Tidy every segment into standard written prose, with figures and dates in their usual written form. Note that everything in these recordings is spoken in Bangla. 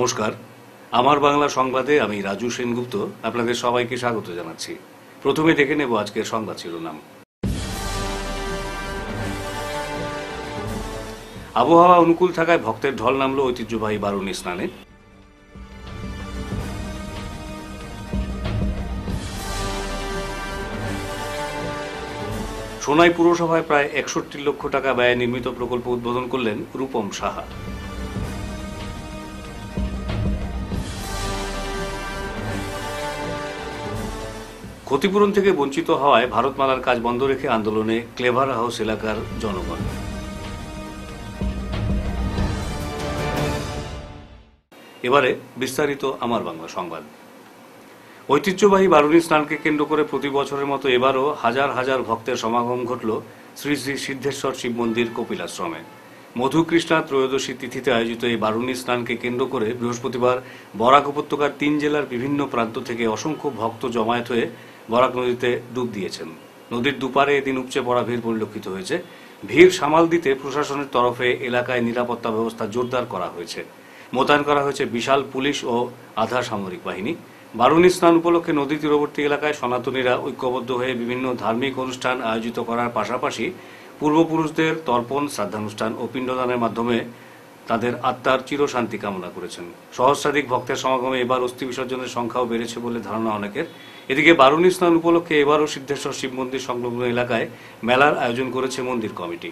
নমস্কার, আমার বাংলা সংবাদে আমি রাজু সেনগুপ্ত আপনাদের সবাইকে স্বাগত জানাচ্ছি। প্রথমে দেখে নেব আজকের সংবাদ শিরোনাম। আবহাওয়া অনুকূল থাকায় ভক্তের ঢল নামল ঐতিহ্যবাহী বারুণী স্নানে। সোনাই পুরসভায় প্রায় ৬১ লক্ষ টাকা ব্যয়ে নির্মিত প্রকল্প উদ্বোধন করলেন রূপম সাহা। ক্ষতিপূরণ থেকে বঞ্চিত হওয়ায় ভারতমালার কাজ বন্ধ রেখে আন্দোলনে ক্লেভার হাউস এলাকার জনগণ। এবারে বিস্তারিত আমার বাংলা সংবাদ। ঐতিহ্যবাহী বারুণী স্নানকে কেন্দ্র করে প্রতি বছরের মতো এবারও হাজার হাজার ভক্তের সমাগম ঘটল শ্রী শ্রী সিদ্ধেশ্বর শিব মন্দির কপিলাশ্রমে। মধুকৃষ্ণা ত্রয়োদশী তিথিতে আয়োজিত এই বারুণী স্নানকে কেন্দ্র করে বৃহস্পতিবার বরাক উপত্যকার ৩ জেলার বিভিন্ন প্রান্ত থেকে অসংখ্য ভক্ত জমায়েত হয়ে বরাক নদীতে ডুব দিয়েছেন। নদীর দুপারে এদিন উপচে পড়া ভিড় পরিলক্ষিত হয়েছে। ভিড় সামাল দিতে প্রশাসনের তরফে এলাকায় নিরাপত্তা ব্যবস্থা জোরদার করা হয়েছে। মোতায়েন করা হয়েছে বিশাল পুলিশ ও আধা সামরিক বাহিনী। বারুণী স্নান উপলক্ষে নদী তীরবর্তী এলাকায় সনাতনীরা ঐক্যবদ্ধ হয়ে বিভিন্ন ধার্মিক অনুষ্ঠান আয়োজিত করার পাশাপাশি পূর্বপুরুষদের তর্পণ, শ্রাদ্ধানুষ্ঠান ও পিণ্ডদানের মাধ্যমে তাদের আত্মার চিরশান্তি কামনা করেছেন। সহস্রাধিক ভক্তের সমাগমে এবার অস্থি বিসর্জনের সংখ্যাও বেড়েছে বলে ধারণা অনেকের। এদিকে বারুণী স্নান উপলক্ষে এবারও সিদ্ধেশ্বর শিব মন্দির সংলগ্ন এলাকায় মেলার আয়োজন করেছে মন্দির কমিটি,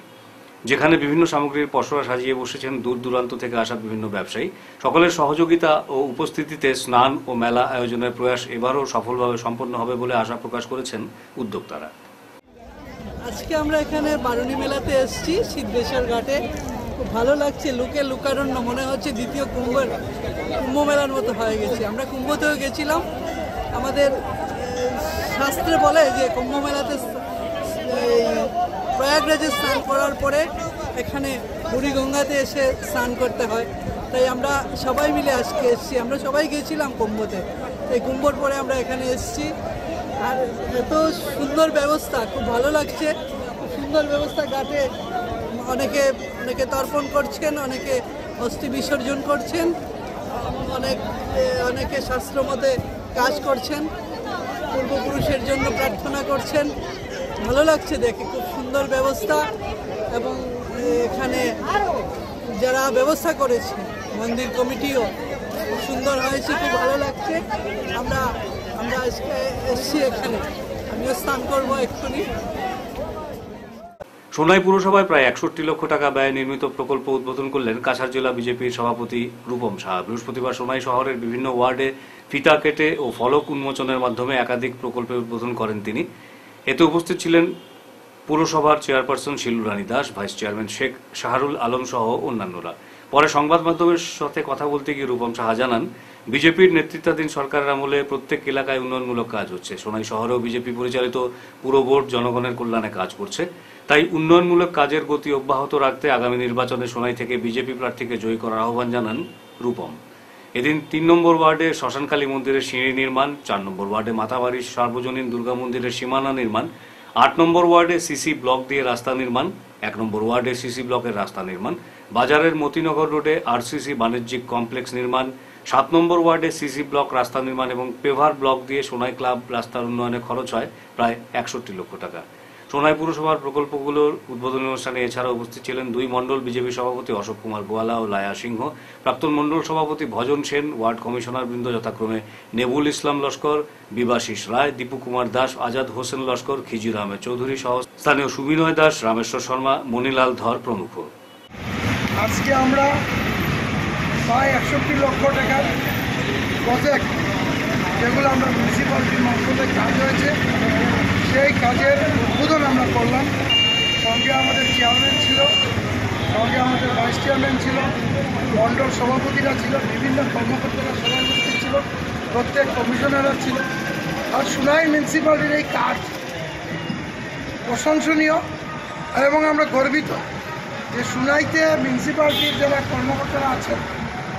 যেখানে বিভিন্ন সামগ্রীর পসরা সাজিয়ে বসেছেন দূর দূরান্ত থেকে আসা বিভিন্ন ব্যবসায়ী। সকলের সহযোগিতা ও উপস্থিতিতে স্নান ও মেলা আয়োজনের প্রয়াস এবারও সফলভাবে সম্পন্ন হবে বলে আশা প্রকাশ করেছেন উদ্যোক্তারা। আজকে আমরা এখানে বারুণী মেলাতে এসেছি সিদ্ধেশ্বর ঘাটে। খুব ভালো লাগছে, লোকে লোকারণ্য, মনে হচ্ছে দ্বিতীয় কুম্ভ মেলার মতো হয়ে গেছে। আমরা কুম্ভতেও গেছিলাম। আমাদের শাস্ত্রে বলে যে কুম্ভ মেলাতে প্রয়াগরাজে স্নান করার পরে এখানে বুড়িগঙ্গাতে এসে স্নান করতে হয়। তাই আমরা সবাই মিলে আজকে এসেছি। আমরা সবাই গেছিলাম কুম্ভতে, এই কুম্ভর পরে আমরা এখানে এসেছি। আর এত সুন্দর ব্যবস্থা, খুব ভালো লাগছে। খুব সুন্দর ব্যবস্থা। ঘাটে অনেকে তর্পণ করছেন, অনেকে অস্থি বিসর্জন করছেন, অনেকে শাস্ত্রমতে কাজ করছেন, পূর্বপুরুষের জন্য প্রার্থনা করছেন। ভালো লাগছে দেখে, খুব সুন্দর ব্যবস্থা। এবং এখানে যারা ব্যবস্থা করেছে মন্দির কমিটিও খুব সুন্দর হয়েছে, খুব ভালো লাগছে। আমরা আজকে এসেছি এখানে, আমিও স্নান করবো এক্ষুনি। সোনাই পুরসভায় প্রায় ৬১ লক্ষ টাকা ব্যয়ে নির্মিত প্রকল্প উদ্বোধন করলেন কাছাড় জেলা বিজেপির সভাপতি রূপম সাহা। বৃহস্পতিবার সোনাই শহরের বিভিন্ন ওয়ার্ডে ফিতা কেটে ও ফলক উন্মোচনের মাধ্যমে একাধিক প্রকল্পের উদ্বোধন করেন তিনি। এতে উপস্থিত ছিলেন পুরসভার chairperson Shilurani Das, vice chairman Sheikh Shahrul Alam সহ অন্যান্যরা। পরে সংবাদ মাধ্যমের সাথে কথা বলতে গিয়ে রূপম সাহা জানান, বিজেপির নেতৃত্বাধীন সরকারের আমলে প্রত্যেক এলাকায় উন্নয়নমূলক কাজ হচ্ছে। সোনাই শহরেও বিজেপি পরিচালিত পুরো বোর্ড জনগণের কল্যাণে কাজ করছে। তাই উন্নয়নমূলক কাজের গতি অব্যাহত রাখতে আগামী নির্বাচনে সোনাই থেকে বিজেপি প্রার্থীকে জয়ী করার আহ্বান জানান রূপম। এদিন ৩ নম্বর ওয়ার্ডে শ্মশানকালী মন্দিরের সিঁড়ি নির্মাণ, ৪ নম্বর ওয়ার্ডে মাতাবাড়ির সার্বজনীন দুর্গা মন্দিরের সীমানা নির্মাণ, ৮ নম্বর ওয়ার্ডে সিসি ব্লক দিয়ে রাস্তা নির্মাণ, ১ নম্বর ওয়ার্ডে সিসি ব্লকের রাস্তা নির্মাণ, বাজারের মতিনগর রোডে আরসিসি বাণিজ্যিক কমপ্লেক্স নির্মাণ, ৭ নম্বর ওয়ার্ডে সিসি ব্লক রাস্তা নির্মাণ এবং পেভার ব্লক দিয়ে সোনাই ক্লাব রাস্তার উন্নয়নে খরচ হয় প্রায় ৬১ লক্ষ টাকা। সোনাই পুরসভার প্রকল্পগুলোর উদ্বোধনী অনুষ্ঠানে এছাড়া উপস্থিত ছিলেন ২ মণ্ডল বিজেপি সভাপতি অশোক কুমার গোয়ালা ও লায়া সিংহ, প্রাক্তন মণ্ডল সভাপতি ভজন সেন, ওয়ার্ড কমিশনার বৃন্দ যথাক্রমে নেবুল ইসলাম লস্কর, বিভাশিস রায়, দীপু কুমার দাস, আজাদ হোসেন লস্কর, খিজির আহমেদ চৌধুরী সহ স্থানীয় সুবিনয় দাস, রামেশ্বর শর্মা, মণিলাল ধর প্রমুখ। আজকে আমরা প্রায় ৬১ লক্ষ টাকার প্রজেক্ট, যেগুলো আমরা মিউনিসিপ্যালিটির মাধ্যমে কাজ হয়েছে, সেই কাজের উদ্বোধন আমরা করলাম। সঙ্গে আমাদের চেয়ারম্যান ছিল, সঙ্গে আমাদের ভাইস চেয়ারম্যান ছিল, মণ্ডল সভাপতিরা ছিল, বিভিন্ন কর্মকর্তারা সবাই উপস্থিত ছিল, প্রত্যেক কমিশনাররা ছিল। আর সোনাই মিউনিসিপ্যালিটির এই কাজ প্রশংসনীয় এবং আমরা গর্বিত যে সোনাইতে মিউনিসিপ্যালিটির যারা কর্মকর্তারা আছেন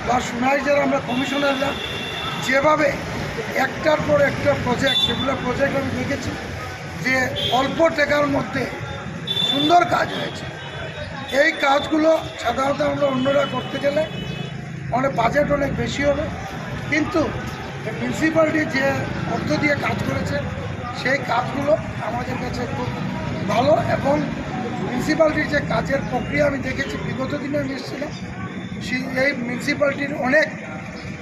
বা সোনাই যারা আমরা কমিশনাররা যেভাবে একটার পর একটা প্রজেক্ট, যেগুলো প্রজেক্ট আমি দেখেছি যে অল্প টাকার মধ্যে সুন্দর কাজ হয়েছে। এই কাজগুলো সাধারণত আমরা অন্যরা করতে গেলে অনেক বাজেট অনেক বেশি হবে, কিন্তু মিউনিসিপ্যালিটি যে অর্থ দিয়ে কাজ করেছে সেই কাজগুলো আমাদের কাছে খুব ভালো। এবং মিউনিসিপ্যালিটির যে কাজের প্রক্রিয়া আমি দেখেছি, বিগত দিনে আমি এসেছিলাম, এই মিউনিসিপ্যালিটির অনেক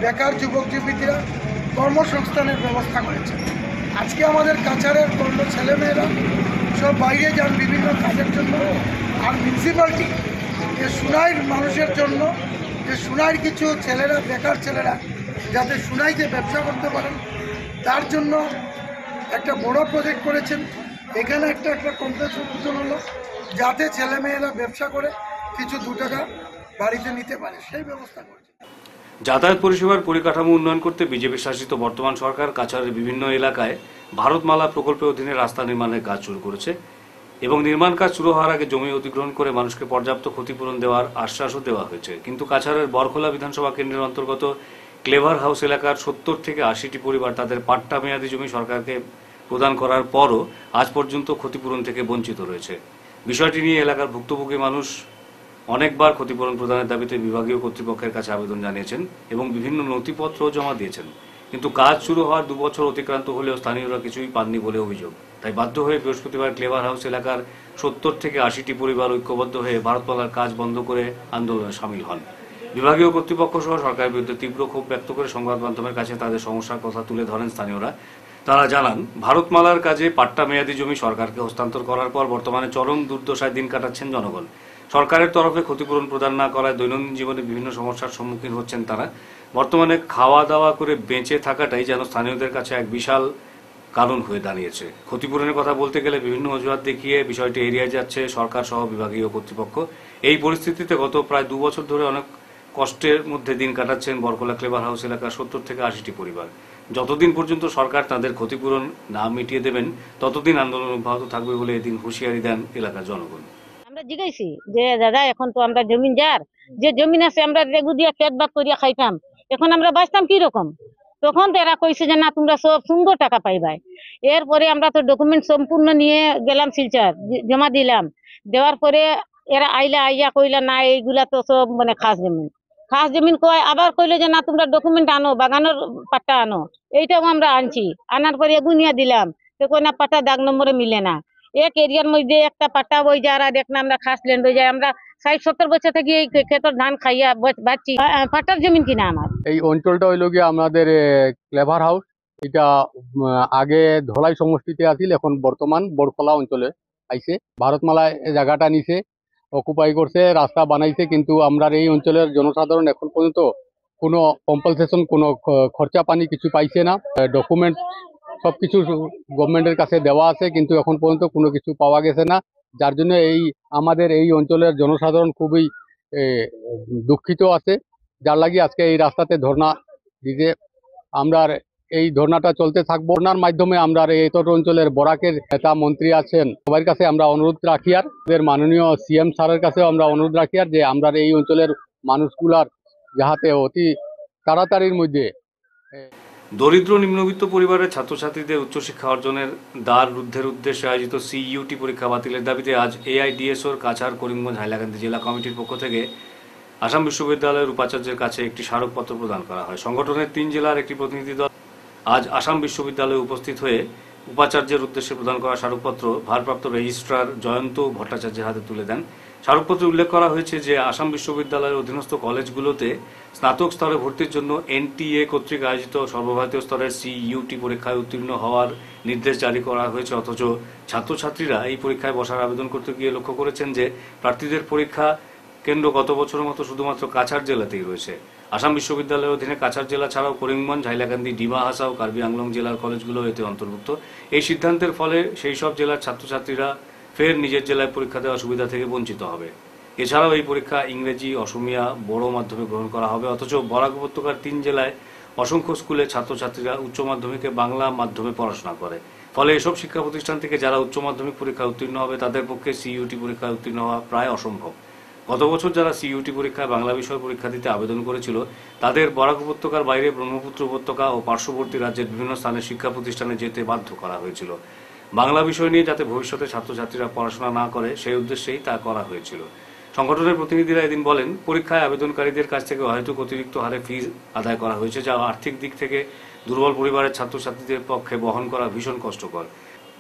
বেকার যুবক যুবতীরা কর্মসংস্থানের ব্যবস্থা করেছে। আজকে আমাদের কাছাড়ের অন্য ছেলেমেয়েরা সব বাইরে যান বিভিন্ন কাজের জন্য, আর মিউনিসিপ্যালিটি যে সুনাইর মানুষের জন্য, যে সুনাইর কিছু ছেলেরা, বেকার ছেলেরা যাতে সুনাইতে ব্যবসা করতে পারেন তার জন্য একটা বড় প্রজেক্ট করেছেন। এখানে একটা কমপ্লেক্স উদ্বোধন হলো, যাতে ছেলেমেয়েরা ব্যবসা করে কিছু 2 টাকা বাড়িতে নিতে পারে, সেই ব্যবস্থা করেছে। যাতায়াত পরিষেবার পরিকাঠামো উন্নয়ন করতে বিজেপি শাসিত বর্তমান সরকার কাছাড়ের বিভিন্ন এলাকায় ভারতমালা প্রকল্পের অধীনে রাস্তা নির্মাণের কাজ শুরু করেছে এবং নির্মাণ কাজ শুরু হওয়ার আগে জমি অধিগ্রহণ করে মানুষকে পর্যাপ্ত ক্ষতিপূরণ দেওয়ার আশ্বাসও দেওয়া হয়েছে। কিন্তু কাছাড়ের বরখোলা বিধানসভা কেন্দ্রের অন্তর্গত ক্লেভার হাউস এলাকার 70 থেকে 80টি পরিবার তাদের পাট্টা মেয়াদী জমি সরকারকে প্রদান করার পরও আজ পর্যন্ত ক্ষতিপূরণ থেকে বঞ্চিত রয়েছে। বিষয়টি নিয়ে এলাকার ভুক্তভোগী মানুষ অনেকবার ক্ষতিপূরণ প্রদানের দাবিতে বিভাগীয় কর্তৃপক্ষের কাছে আবেদন জানিয়েছেন এবং বিভিন্ন নথিপত্র জমা দিয়েছেন, কিন্তু কাজ শুরু হওয়ার 2 বছর অতিক্রান্ত হলেও স্থানীয়রা কিছুই পাননি বলে অভিযোগ। তাই বাধ্য হয়ে বৃহস্পতিবার ক্লেভার হাউস এলাকার 70 থেকে 80টি পরিবার ঐক্যবদ্ধ হয়ে ভারতমালার কাজ বন্ধ করে আন্দোলনে সামিল হন। বিভাগীয় কর্তৃপক্ষ সহ সরকারের বিরুদ্ধে তীব্র ক্ষোভ ব্যক্ত করে সংবাদ মাধ্যমের কাছে তাদের সমস্যার কথা তুলে ধরেন স্থানীয়রা। তারা জানান, ভারতমালার কাজে পাট্টা মেয়াদী জমি সরকারকে হস্তান্তর করার পর বর্তমানে চরম দুর্দশায় দিন কাটাচ্ছেন জনগণ। সরকারের তরফে ক্ষতিপূরণ প্রদান না করায় দৈনন্দিন জীবনে বিভিন্ন সমস্যার সম্মুখীন হচ্ছেন তারা। বর্তমানে খাওয়া দাওয়া করে বেঁচে থাকাটাই যেন স্থানীয়দের কাছে এক বিশাল কারণ হয়ে দাঁড়িয়েছে। ক্ষতিপূরণের কথা বলতে গেলে বিভিন্ন অজুহাত দেখিয়ে বিষয়টি এড়িয়ে যাচ্ছে সরকার সহ বিভাগীয় কর্তৃপক্ষ। এই পরিস্থিতিতে গত প্রায় 2 বছর ধরে অনেক কষ্টের মধ্যে দিন কাটাচ্ছেন বরকলা ক্লেভার হাউস এলাকার 70 থেকে 80টি পরিবার। যতদিন পর্যন্ত সরকার তাদের ক্ষতিপূরণ না মিটিয়ে দেবেন ততদিন আন্দোলন অব্যাহত থাকবে বলে এদিন হুঁশিয়ারি দেন এলাকার জনগণ। আমরা জিজ্ঞাসি যে দাদা, এখন তো আমরা জমিন যার যে জমিন আছে আমরা রেগু দিয়া খেত বাদ করিয়া খাইতাম, এখন আমরা বাঁচতাম কি রকম? তখন তো এরা কইছে যে না, তোমরা সব সুন্দর টাকা পাইবাই। এরপরে আমরা তো ডকুমেন্ট সম্পূর্ণ নিয়ে গেলাম, শিলচর জমা দিলাম। দেওয়ার পরে এরা আইয়া কইলা না, এইগুলা তো সব মানে খাস জমিন কয়। আবার কইলো যে না, তোমরা ডকুমেন্ট আনো, বাগানোর পাট্টা আনো। এইটাও আমরা আনছি, আনার পরে গুনিয়া দিলাম, তো কই না পাট্টা দাগ নম্বরে মিলে না। এক এরিয়ার মধ্যে একটা পাট্টা বই যায়, আর এক না আমরা খাস ল্যান্ড হয়ে যায়। আমরা 60-70 বছর থেকে এই ক্ষেতের ধান খাইয়া বাঁচছি, পাট্টার জমিন কিনা আমার। এই অঞ্চলটা হইল গিয়ে আমাদের ক্লেভার হাউস। এটা আগে ধলাই সমষ্টিতে আছিল, এখন বর্তমান বরখোলা অঞ্চলে আইছে। ভারতমালায় জায়গাটা নিছে, অকুপাই করছে, রাস্তা বানাইছে, কিন্তু আমরা এই অঞ্চলের জনসাধারণ এখন পর্যন্ত কোনো কম্পালসেশন, কোনো খরচা পানি কিছু পাইছে না। ডকুমেন্ট সবকিছু গভর্নমেন্টের কাছে দেওয়া আছে, কিন্তু এখন পর্যন্ত কোনো কিছু পাওয়া গেছে না। যার জন্য আমাদের এই অঞ্চলের জনসাধারণ খুবই দুঃখিত আছে, যার লাগি আজকে এই রাস্তাতে ধর্ণা দিতে। আমরা এই ধর্ণাটা চলতে থাকবো। ধর্ণার মাধ্যমে আমরা এই অঞ্চলের বরাকের নেতা মন্ত্রী আছেন, সবার কাছে আমরা অনুরোধ রাখি, আর মাননীয় সিএম স্যারের কাছেও আমরা অনুরোধ রাখি, আর যে আমরা এই অঞ্চলের মানুষগুলার যাহাতে অতি তাড়াতাড়ির মধ্যে। দরিদ্র নিম্নবিত্ত পরিবারের ছাত্রছাত্রীদের উচ্চশিক্ষা অর্জনের দ্বার রুদ্ধের উদ্দেশ্যে আয়োজিত সিইউটি পরীক্ষা বাতিলের দাবিতে আজ এআইডিএসওর কাছাড় করিমগঞ্জ হাইলাকান্দি জেলা কমিটির পক্ষ থেকে আসাম বিশ্ববিদ্যালয়ের উপাচার্যের কাছে একটি স্মারকপত্র প্রদান করা হয়। সংগঠনের 3 জেলার একটি প্রতিনিধি দল আজ আসাম বিশ্ববিদ্যালয়ে উপস্থিত হয়ে উপাচার্যের উদ্দেশ্যে প্রদান করা স্মারকপত্র ভারপ্রাপ্ত রেজিস্ট্রার জয়ন্ত ভট্টাচার্যের হাতে তুলে দেন। স্মারকপত্রে উল্লেখ করা হয়েছে যে আসাম বিশ্ববিদ্যালয়ের অধীনস্থ কলেজগুলোতে স্নাতক স্তরে ভর্তির জন্য এনটিএ কর্তৃক আয়োজিত সর্বভারতীয় স্তরের সিইউটি পরীক্ষায় উত্তীর্ণ হওয়ার নির্দেশ জারি করা হয়েছে, অথচ ছাত্রছাত্রীরা এই পরীক্ষায় বসার আবেদন করতে গিয়ে লক্ষ্য করেছেন যে প্রার্থীদের পরীক্ষা কেন্দ্র গত বছরের মতো শুধুমাত্র কাছাড় জেলাতেই রয়েছে। আসাম বিশ্ববিদ্যালয়ের অধীনে কাছাড় জেলা ছাড়াও করিমগঞ্জ, হাইলাকান্দি, ডিমা হাসাও, কার্বি আংলং জেলার কলেজগুলো এতে অন্তর্ভুক্ত। এই সিদ্ধান্তের ফলে সেই সব জেলার ছাত্রছাত্রীরা ফের নিজের জেলায় পরীক্ষা দেওয়ার সুবিধা থেকে বঞ্চিত হবে। এছাড়াও এই পরীক্ষা ইংরেজি, অসমিয়া, বড়ো মাধ্যমে গ্রহণ করা হবে, অথচ বরাক উপত্যকার 3 জেলায় অসংখ্য স্কুলে ছাত্রছাত্রীরা উচ্চ মাধ্যমিকে বাংলা মাধ্যমে পড়াশোনা করে। ফলে এসব শিক্ষা প্রতিষ্ঠান থেকে যারা উচ্চ মাধ্যমিক পরীক্ষায় উত্তীর্ণ হবে তাদের পক্ষে সিইউটি পরীক্ষায় উত্তীর্ণ হওয়া প্রায় অসম্ভব। গত বছর যারা সিইউটি পরীক্ষায় বাংলা বিষয় পরীক্ষা দিতে আবেদন করেছিল তাদের বরাক উপত্যকার বাইরে ব্রহ্মপুত্র উপত্যকা ও পার্শ্ববর্তী রাজ্যের বিভিন্ন স্থানে শিক্ষা প্রতিষ্ঠানে যেতে বাধ্য করা হয়েছিল। বাংলা বিষয় নিয়ে যাতে ভবিষ্যতে ছাত্রছাত্রীরা পড়াশোনা না করে সেই উদ্দেশ্যেই তা করা হয়েছিল। সংগঠনের প্রতিনিধিরা এদিন বলেন, পরীক্ষায় আবেদনকারীদের কাছ থেকে হয়তো অতিরিক্ত হারে ফি আদায় করা হয়েছে, যা আর্থিক দিক থেকে দুর্বল পরিবারের ছাত্রছাত্রীদের পক্ষে বহন করা ভীষণ কষ্টকর।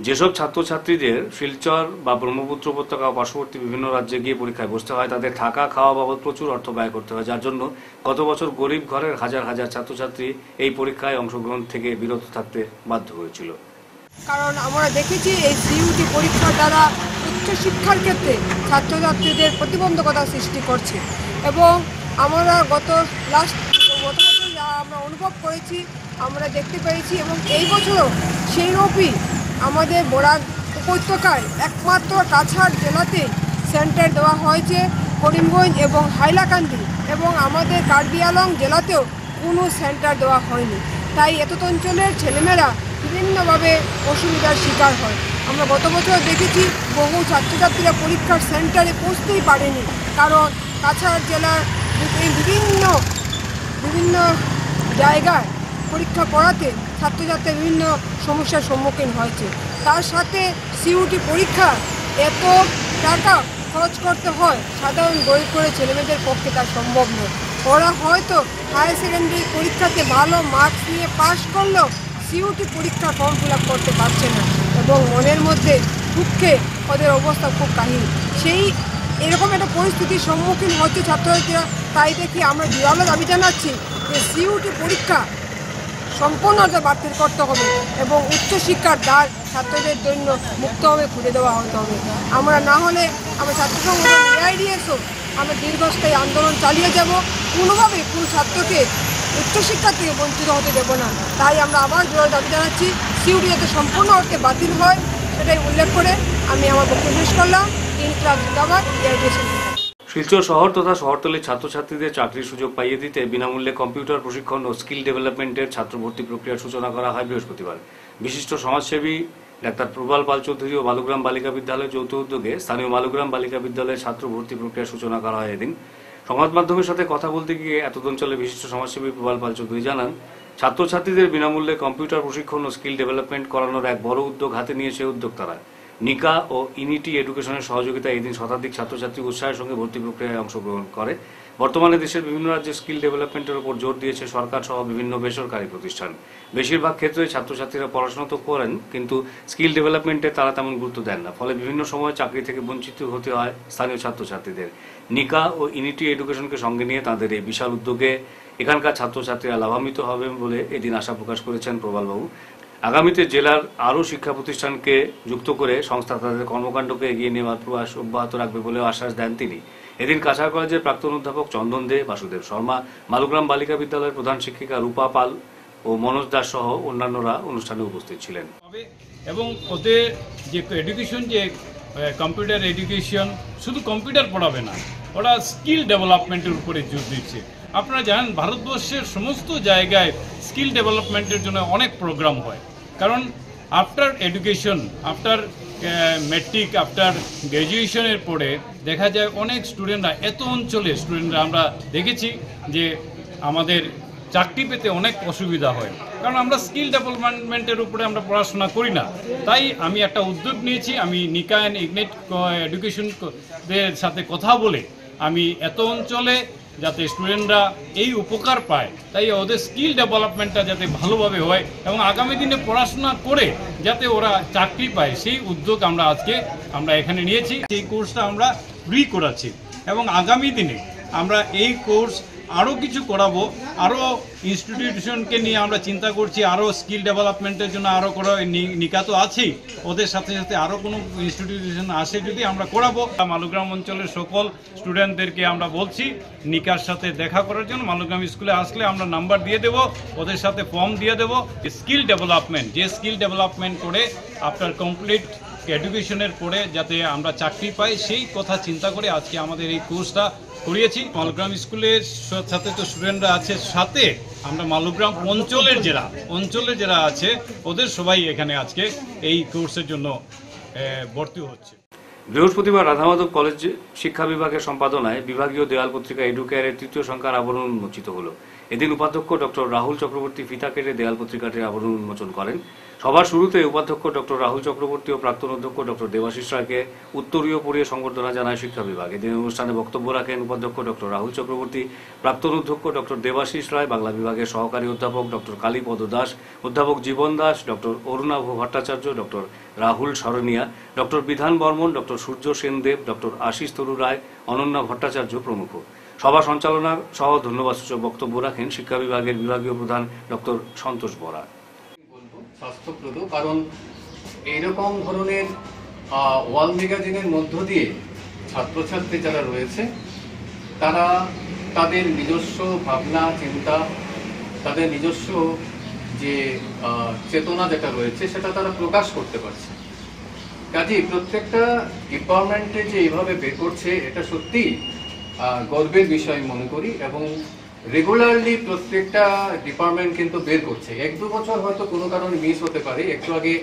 যেসব ছাত্রছাত্রীদের শিলচর বা ব্রহ্মপুত্র উপত্যকা ও পার্শ্ববর্তী বিভিন্ন রাজ্যে গিয়ে পরীক্ষায় বসতে হয়, তাদের থাকা খাওয়া বাবদ প্রচুর অর্থ ব্যয় করতে হয়, যার জন্য গত বছর গরিব ঘরের হাজার হাজার ছাত্রছাত্রী এই পরীক্ষায় অংশগ্রহণ থেকে বিরত থাকতে বাধ্য হয়েছিল। কারণ আমরা দেখেছি এই সিইউটি পরীক্ষার দ্বারা উচ্চশিক্ষার ক্ষেত্রে ছাত্রছাত্রীদের প্রতিবন্ধকতা সৃষ্টি করছে এবং আমরা গত বছর যা আমরা অনুভব করেছি, আমরা দেখতে পেয়েছি এবং এই বছরও সেইরূপই আমাদের বরাক উপত্যকায় একমাত্র কাছাড় জেলাতে সেন্টার দেওয়া হয়েছে, করিমগঞ্জ এবং হাইলাকান্দি, এবং আমাদের কার্বি আংলং জেলাতেও কোনো সেন্টার দেওয়া হয়নি। তাই এতদ অঞ্চলের ছেলেমেয়েরা বিভিন্নভাবে অসুবিধার শিকার হয়। আমরা গত বছর দেখেছি বহু ছাত্রছাত্রীরা পরীক্ষার সেন্টারে পৌঁছতেই পারেনি, কারণ কাছাড় জেলার বিভিন্ন জায়গায় পরীক্ষা পড়াতে ছাত্রছাত্রী বিভিন্ন সমস্যার সম্মুখীন হয়েছে। তার সাথে সিইউটি পরীক্ষা এত টাকা খরচ করতে হয়, সাধারণ গরিব করে ছেলেমেয়েদের পক্ষে তা সম্ভব নয়। ওরা হয়তো হায়ার সেকেন্ডারি পরীক্ষাতে ভালো মার্কস নিয়ে পাশ করলেও সিইউটি পরীক্ষা ফর্ম ফিল আপ করতে পারছে না এবং মনের মধ্যে দুঃখে ওদের অবস্থা খুব কাহিল। এরকম একটা পরিস্থিতির সম্মুখীন হচ্ছে ছাত্রছাত্রীরা। তাই দেখি আমরা জোরালো দাবি জানাচ্ছি যে সিইউটি পরীক্ষা সম্পূর্ণভাবে বাতিল করতে হবে এবং উচ্চশিক্ষার দ্বার ছাত্রদের জন্য মুক্তভাবে খুলে দেওয়া হতে হবে। আমরা না হলে আমরা ছাত্র সংগঠন এআইডিএসও আমরা দীর্ঘস্থায়ী আন্দোলন চালিয়ে যাব। কোনোভাবে কোনো ছাত্রকে উচ্চশিক্ষা থেকে বঞ্চিত হতে দেব না। তাই আমরা আবার জোরালো দাবি জানাচ্ছি সিইউটি যাতে সম্পূর্ণ অর্থে বাতিল হয়, সেটাই উল্লেখ করে আমি আমার বক্তব্য শেষ করলাম। ইনকলাব জিন্দাবাদ, এআইডিএস। শিলচর শহর তথা শহরতলির ছাত্রছাত্রীদের চাকরির সুযোগ পাইয়ে দিতে বিনামূল্যে কম্পিউটার প্রশিক্ষণ ও স্কিল ডেভেলপমেন্টের ছাত্র ভর্তি প্রক্রিয়ার সূচনা করা হয় বৃহস্পতিবার। বিশিষ্ট সমাজসেবী ডাক্তার প্রবাল পাল চৌধুরী ও মালুগ্রাম বালিকা বিদ্যালয়ের যৌথ উদ্যোগে স্থানীয় মালুগ্রাম বালিকা বিদ্যালয়ের ছাত্র ভর্তি প্রক্রিয়ার সূচনা করা হয় এদিন। সংবাদ মাধ্যমের সাথে কথা বলতে গিয়ে এতদ অঞ্চলের বিশিষ্ট সমাজসেবী প্রবাল পাল চৌধুরী জানান, ছাত্রছাত্রীদের বিনামূল্যে কম্পিউটার প্রশিক্ষণ ও স্কিল ডেভেলপমেন্ট করানোর এক বড় উদ্যোগ হাতে নিয়েছে উদ্যোক্তারা। নিকা ও ইনিটি এডুকেশনের সহযোগিতায় এদিন শতাধিক ছাত্রছাত্রী উৎসাহের সঙ্গে ভর্তি প্রক্রিয়ায় অংশগ্রহণ করে। বর্তমানে দেশের বিভিন্ন রাজ্যে স্কিল ডেভেলপমেন্টের উপর জোর দিয়েছে সরকার সহ বিভিন্ন বেসরকারি প্রতিষ্ঠান। বেশিরভাগ ক্ষেত্রে ছাত্রছাত্রীরা পড়াশোনা তো করেন, কিন্তু স্কিল ডেভেলপমেন্টে তারা তেমন গুরুত্ব দেন না, ফলে বিভিন্ন সময় চাকরি থেকে বঞ্চিত হতে হয় স্থানীয় ছাত্রছাত্রীদের। নিকা ও ইনিটি এডুকেশনকে সঙ্গে নিয়ে তাদের এই বিশাল উদ্যোগে এখানকার ছাত্রছাত্রীরা লাভান্বিত হবেন বলে এদিন আশা প্রকাশ করেছেন প্রবালবাবু। আগামীতে জেলার আরও শিক্ষা প্রতিষ্ঠানকে যুক্ত করে সংস্থা তাদের কর্মকাণ্ডকে এগিয়ে নেওয়ার প্রয়াস অব্যাহত রাখবে বলেও আশ্বাস দেন তিনি। এদিন কাছাড় কলেজের প্রাক্তন অধ্যাপক চন্দন দে, বাসুদেব শর্মা, মালুগ্রাম বালিকা বিদ্যালয়ের প্রধান শিক্ষিকা রূপা পাল ও মনোজ দাস সহ অন্যান্যরা অনুষ্ঠানে উপস্থিত ছিলেন। এবং ওদের যে এডুকেশন, যে কম্পিউটার এডুকেশন, শুধু কম্পিউটার পড়াবে না, ওরা স্কিল ডেভেলপমেন্টের উপরে জোর দিচ্ছে। আপনারা জানেন ভারতবর্ষের সমস্ত জায়গায় স্কিল ডেভেলপমেন্টের জন্য অনেক প্রোগ্রাম হয়, কারণ after education, after matric, after গ্র্যাজুয়েশনের পরে দেখা যায় অনেক স্টুডেন্টরা, এত অঞ্চলের স্টুডেন্টরা আমরা দেখেছি যে আমাদের চাকরি পেতে অনেক অসুবিধা হয়, কারণ আমরা স্কিল ডেভেলপমেন্টের উপরে আমরা পড়াশোনা করি না। তাই আমি একটা উদ্যোগ নিয়েছি, আমি নিকা অ্যান্ড ইগনাইট এডুকেশনদের সাথে কথা বলে আমি এত অঞ্চলে যাতে স্টুডেন্টরা এই উপকার পায়, তাই ওদের স্কিল ডেভেলপমেন্টটা যাতে ভালোভাবে হয় এবং আগামী দিনে পড়াশোনা করে যাতে ওরা চাকরি পায়, সেই উদ্যোগ আমরা এখানে নিয়েছি। এই কোর্সটা আমরা ফ্রি করাচ্ছি এবং আগামী দিনে আমরা এই কোর্স আরও কিছু করাবো। আরও ইনস্টিটিউশনকে নিয়ে আমরা চিন্তা করছি, আরও স্কিল ডেভেলপমেন্টের জন্য আরও নিকা তো আছেই, ওদের সাথে সাথে আরও কোনো ইনস্টিটিউশন আসে যদি আমরা করাবো। মালুগ্রাম অঞ্চলের সকল স্টুডেন্টদেরকে আমরা বলছি নিকার সাথে দেখা করার জন্য। মালুগ্রাম স্কুলে আসলে আমরা নাম্বার দিয়ে দেবো, ওদের সাথে ফর্ম দিয়ে দেবো। স্কিল ডেভেলপমেন্ট, যে স্কিল ডেভেলপমেন্ট করে আফটার কমপ্লিট এডুকেশনের পরে যাতে আমরা চাকরি পাই, সেই কথা চিন্তা করে আজকে আমাদের এই কোর্সটা করিয়েছি। মালুগ্রাম স্কুলের সাথে তো স্টুডেন্টরা আছে, সাথে আমরা মালুগ্রাম অঞ্চলের যারা আছে ওদের সবাই এখানে আজকে এই কোর্সের জন্য ভর্তি হচ্ছে। বৃহস্পতিবার রাধামাধব কলেজ শিক্ষা বিভাগের সম্পাদনায় বিভাগীয় দেওয়াল পত্রিকা এডুকেয়ারের তৃতীয় সংখ্যার আবরণ উন্মোচিত হলো। এদিন উপাধ্যক্ষ ডক্টর রাহুল চক্রবর্তী ফিতা কেটে দেয়াল পত্রিকাটির আবরণ উন্মোচন করেন। সবার শুরুতে উপাধ্যক্ষ ডক্টর রাহুল চক্রবর্তী ও প্রাক্তন অধ্যক্ষ ডক্টর দেবাশিস রায়কে উত্তরীয় পরিয়ে সংবর্ধনা জানায় শিক্ষা বিভাগ। এদিন অনুষ্ঠানে বক্তব্য রাখেন উপাধ্যক্ষ ডক্টর রাহুল চক্রবর্তী, প্রাক্তন অধ্যক্ষ ডক্টর দেবাশিস রায়, বাংলা বিভাগের সহকারী অধ্যাপক ডক্টর কালীপদ দাস, অধ্যাপক Jiban Das, doctor Arunabha Bhattacharya, doctor Rahul Saraniya, doctor Bidhan Barman, doctor Surya Sendeb, doctor Ashis Taru Roy, Ananya Bhattacharya প্রমুখ। সভা সঞ্চালনা সহ ধন্যবাদসূচক বক্তব্য রাখেন শিক্ষা বিভাগের বিভাগীয় প্রধান ডক্টর সন্তোষ বরা। স্বাস্থ্যপ্রদ, কারণ এইরকম ধরনের ওয়াল ম্যাগাজিনের মধ্য দিয়ে ছাত্রছাত্রী যারা রয়েছে তারা তাদের নিজস্ব ভাবনা চিন্তা, তাদের নিজস্ব যে চেতনা যেটা রয়েছে সেটা তারা প্রকাশ করতে পারছে। কাজেই প্রত্যেকটা ডিপার্টমেন্টে যে এইভাবে বের করছে এটা সত্যি গর্বের বিষয় মনে করি, এবং রেগুলারলি প্রত্যেকটা ডিপার্টমেন্ট কিন্তু বের করছে। 1-2 বছর হয়তো কোনো কারণে মিস হতে পারে। একটু আগে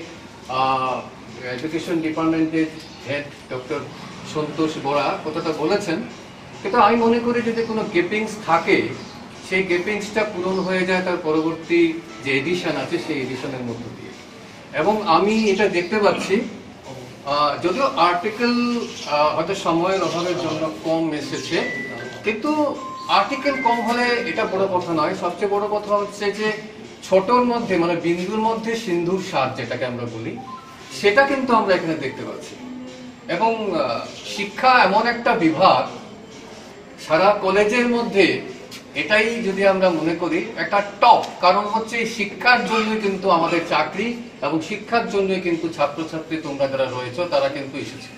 এডুকেশন ডিপার্টমেন্টের হেড ডক্টর সন্তোষ বরা কথাটা বলেছেন, কিন্তু আমি মনে করি যদি কোনো গেপিংস থাকে সেই গেপিংসটা পূরণ হয়ে যায় তার পরবর্তী যে এডিশন আছে সেই এডিশনের মধ্য দিয়ে। এবং আমি এটা দেখতে পাচ্ছি, যদিও আর্টিকেল হয়তো সময়ের অভাবের জন্য কম এসেছে, কিন্তু আর্টিকেল কম হলে এটা বড় কথা নয়। সবচেয়ে বড় কথা হচ্ছে যে ছোটর মধ্যে মানে বিন্দুর মধ্যে সিন্ধুর স্বাদ যেটাকে আমরা বলি, সেটা কিন্তু আমরা এখানে দেখতে পাচ্ছি। এবং শিক্ষা এমন একটা বিভাগ সারা কলেজের মধ্যে, এটাই যদি আমরা মনে করি একটা টপ, কারণ হচ্ছে এই শিক্ষার জন্য কিন্তু আমাদের চাকরি এবং শিক্ষার জন্য কিন্তু ছাত্রছাত্রী তোমরা যারা রয়েছে তারা কিন্তু এসেছে।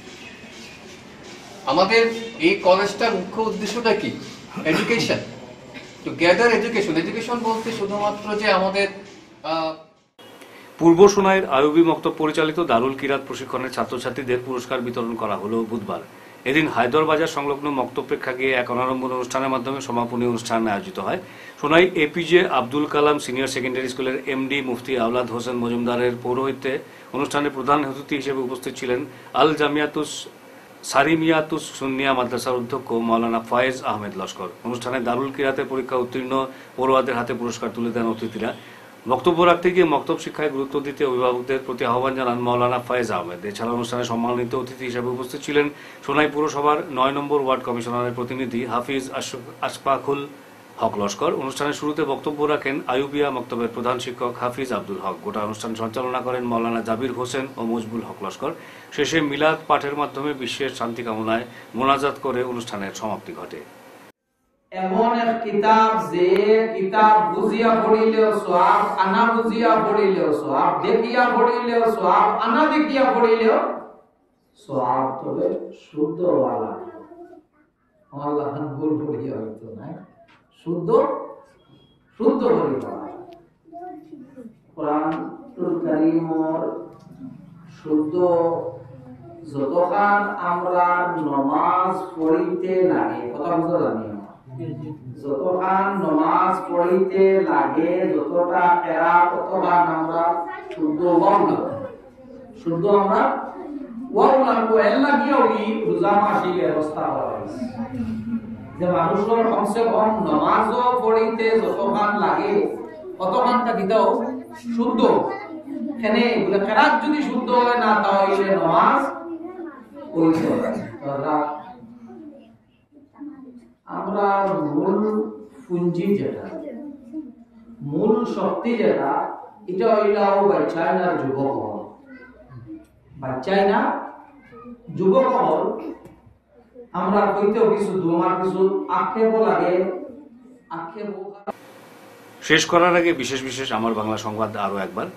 আমাদের এই কলেজটার মুখ্য উদ্দেশ্যটা কি? Education, two gather education. Education বলতে শুধুমাত্র যে আমাদের পূর্ব সোনাইয়ের আইয়ুবী মক্তব পরিচালিত দারুল কিরাত প্রশিক্ষণের ছাত্রছাত্রীদের পুরস্কার বিতরণ করা হলো বুধবার। এদিন হায়দরবাজার সংলগ্ন মক্তব প্রেক্ষাগৃহে এক অনাড়ম্বর অনুষ্ঠানের মাধ্যমে সমাপনী অনুষ্ঠান আয়োজিত হয়। Sonai APJ Abdul Kalam senior secondary স্কুলের এমডি মুফতি আওলাদ হোসেন মজুমদারের পৌরোহিত্যে অনুষ্ঠানে প্রধান অতিথি হিসেবে উপস্থিত ছিলেন আল জামিয়াতুস সারিমিয়াতুস সুন্নিয়া মাদ্রাসার অধ্যক্ষ মাওলানা ফয়েজ আহমেদ লস্কর। অনুষ্ঠানে দারুল কিরাতের পরীক্ষা উত্তীর্ণ পড়ুয়াদের হাতে পুরস্কার তুলে দেন অতিথিরা। বক্তব্য রাখতে গিয়ে মক্তব শিক্ষায় গুরুত্ব দিতে অভিভাবকদের প্রতি আহ্বান জানান মাওলানা ফয়েজ আহমেদ। এছাড়া অনুষ্ঠানে সম্মানিত অতিথি হিসেবে উপস্থিত ছিলেন সোনাই পুরসভার 9 নম্বর ওয়ার্ড কমিশনারের প্রতিনিধি হাফিজ আশফাকুল হক লস্কর। অনুষ্ঠানের শুরুতে বক্তব্য রাখেন আইয়ুবিয়া মক্তবের প্রধান শিক্ষক হাফিজ আব্দুল হক। গোটা অনুষ্ঠান সঞ্চালনা করেন মাওলানা জাবির হোসেন ও মজবুল হক লস্কর। শেষে মিলাদ পাঠের মাধ্যমে বিশ্বের শান্তি কামনায় মোনাজাত করে অনুষ্ঠানের সমাপ্তি ঘটে। এমন এক কিতাব যে কিতাব বুঝিয়া পড়িলেও সওয়াব, আনা বুঝিয়া পড়িলেও সওয়াব, দেখিয়া পড়িলেও সওয়াব, আনা দেখিয়া পড়িলেও সওয়াব। তবে শুদ্ধ ওয়ালা আল্লাহ ভুল পড়িয়া হইতো না, শুদ্ধ শুদ্ধ পড়িবা। কোরআনুল কারীমর শুদ্ধ যতক্ষণ আমরা নমাজ পড়িতে লাগে, কথা বুঝা জানি, যতক্ষণ নমাজ পড়িতে লাগে, যতটা কেরা ততক্ষণ আমরা শুদ্ধ ওয়াও লাগবো, শুদ্ধ আমরা ওয়াও লাগবো। এর লাগিয়েও কি রোজা মাসি ব্যবস্থা হয়েছে যে মানুষের কমসে কম নমাজও পড়িতে যতক্ষণ লাগে ততক্ষণটা দিতেও শুদ্ধ। এখানে কেরাত যদি শুদ্ধ হয় না তাহলে নমাজ পড়িতে হয়। আমরা মূল পুঁজি যেটা, মূল শক্তি যেটা, এটা হইলাও বাচ্চাই না যুবক হল, বাচ্চাই না যুবক হল। আমরা কইতেও কিছু তোমার কিছু আক্ষেপ লাগে, আক্ষেপ। শেষ করার আগে বিশেষ বিশেষ আমার বাংলা সংবাদ আরো একবার।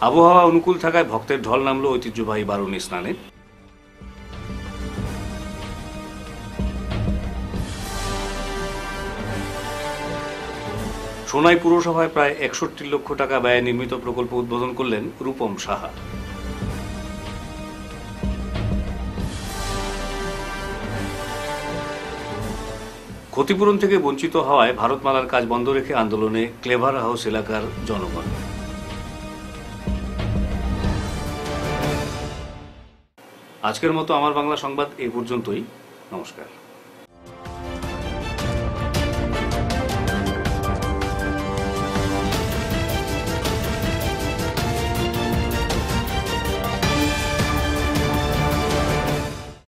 আবহাওয়া অনুকূল থাকায় ভক্তের ঢল নামলো ঐতিহ্যবাহী বারুণী স্নানে। সোনাই পুরসভায় প্রায় 61 লক্ষ টাকা ব্যয়ে নির্মিত প্রকল্প উদ্বোধন করলেন রূপম সাহা। ক্ষতিপূরণ থেকে বঞ্চিত হওয়ায় ভারতমালার কাজ বন্ধ রেখে আন্দোলনে ক্লেভার হাউস এলাকার জনগণ। আজকের মতো আমার বাংলা সংবাদ এই পর্যন্তই। নমস্কার।